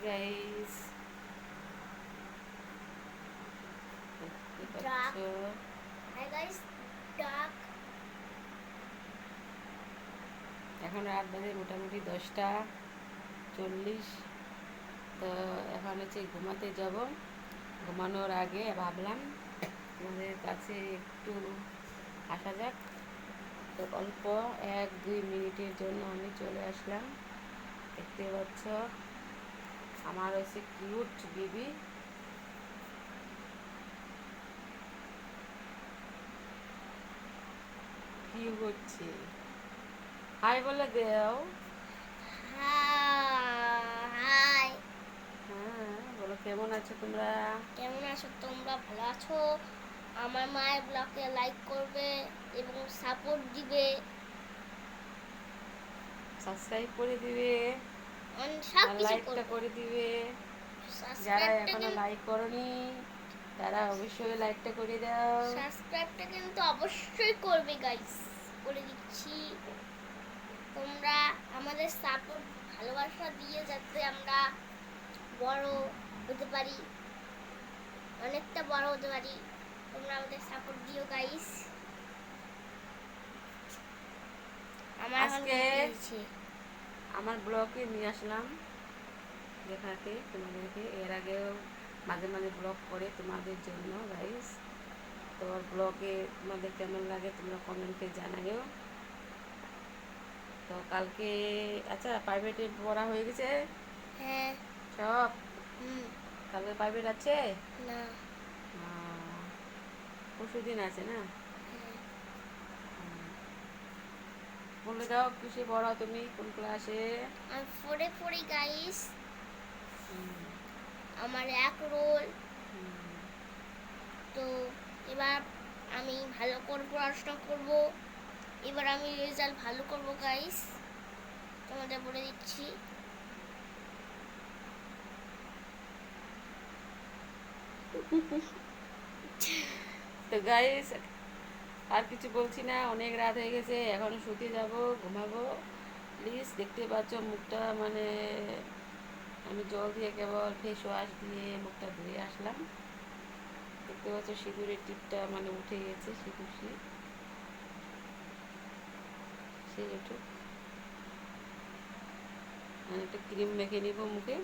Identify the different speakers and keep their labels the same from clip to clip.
Speaker 1: Guys, দেখতে পাচ্ছ এখন রাত বাজে মোটামুটি 10টা 40। তো এখন হচ্ছে ঘুমাতে যাব। ঘুমানোর আগে ভাবলাম তোমাদের কাছে একটু আসা যাক। তো অল্প 1-2 মিনিটের জন্য আমি চলে আসলাম। দেখতে পাচ্ছ আমার হচ্ছে কিউট বেবি। কি হচ্ছে? হাই বলে দেও।
Speaker 2: হাই।
Speaker 1: হ্যাঁ বলো, কেমন আছো তোমরা?
Speaker 2: কেমন আছো তোমরা? ভালো আছো? আমার মায়ের ব্লগে লাইক করবে এবং সাপোর্ট দিবে,
Speaker 1: সাবস্ক্রাইব করে দিবে
Speaker 2: সব
Speaker 1: আর
Speaker 2: কিছু
Speaker 1: লাইকটা
Speaker 2: করবে।
Speaker 1: করে দিবে। যারা
Speaker 2: সাবস্ক্রাইবটা
Speaker 1: এখনো
Speaker 2: কিন্তু
Speaker 1: লাইক করনি তারা অবশ্যই লাইকটা করে দাও।
Speaker 2: সাবস্ক্রাইবটা কিন্তু অবশ্যই করবে গাইস, করে দিচ্ছি। তোমরা আমাদের সাপোর্ট ভালোবাসা দিয়ে যাতে আমরা বড় হতে পারি, অনেকটা বড় হতে পারি। তোমরা আমাদের সাপোর্ট দিও গাইস। আমার এখন
Speaker 1: আজকে
Speaker 2: ঘুম পেয়েছে।
Speaker 1: আমার ব্লগে নিয়ে আসলাম দেখাতে তোমাদেরকে। এর আগেও মাঝে মাঝে ব্লগ করে তোমাদের জন্য গাইস। তো ব্লগে তোমাদের কেমন লাগে তোমরা কমেন্টে জানাইও। তো কালকে আচ্ছা প্রাইভেটে পড়া হয়ে গেছে
Speaker 2: হ্যাঁ।
Speaker 1: সব?
Speaker 2: হুম।
Speaker 1: কালকে প্রাইভেট আছে?
Speaker 2: না।
Speaker 1: পরশু দিন আছে না?
Speaker 2: হ্যাঁ।
Speaker 1: বলে দাও কিসে পড়াও তুমি, কোন ক্লাসে?
Speaker 2: আমি ফোরে পড়ি গাইস। আমার এক রোল। তো এবার আমি ভালো করে পড়াশোনা করব। এবার আমি রেজাল্ট ভালো করব গাইস, তোমাদের বলে দিচ্ছি।
Speaker 1: তো গাইস আর কিছু বলছি না, অনেক রাত হয়ে গেছে, এখন শুতে যাব, ঘুমাবো। প্লিজ দেখতে পাচ্ছ মুখটা, মানে আমি জল দিয়ে কেবল ফেস ওয়াশ দিয়ে মুখটা ধুয়ে আসলাম। দেখতে পাচ্ছ সিঁদুরের টিপটা মানে উঠে গেছে, সিঁদুর সে উঠুক। আমি একটা ক্রিম মেখে নিব মুখে।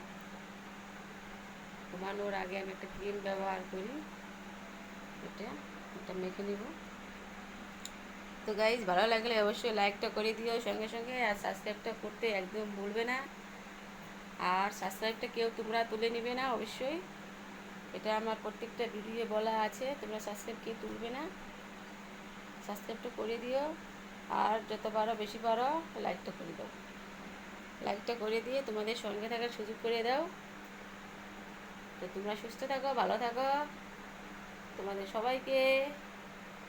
Speaker 1: ঘুমানোর আগে আমি একটা ক্রিম ব্যবহার করি, এটা এটা মেখে নিব। তো গাইজ ভালো লাগলে অবশ্যই লাইকটা করে দিও সঙ্গে সঙ্গে, আর সাবস্ক্রাইবটা করতে একদম ভুলবে না। আর সাবস্ক্রাইবটা কেউ তোমরা তুলে নিবে না অবশ্যই, এটা আমার প্রত্যেকটা ভিডিও বলা আছে। তোমরা সাবস্ক্রাইব কেউ তুলবে না, সাবস্ক্রাইবটা করে দিও। আর যত পারো বেশি পারো লাইকটা করে দাও। লাইকটা করে দিয়ে তোমাদের সঙ্গে থাকার সুযোগ করে দাও। তো তোমরা সুস্থ থাকো, ভালো থাকো। তোমাদের সবাইকে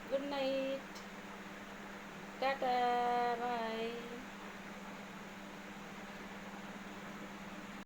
Speaker 1: গুড নাইট, টাটা, বাই।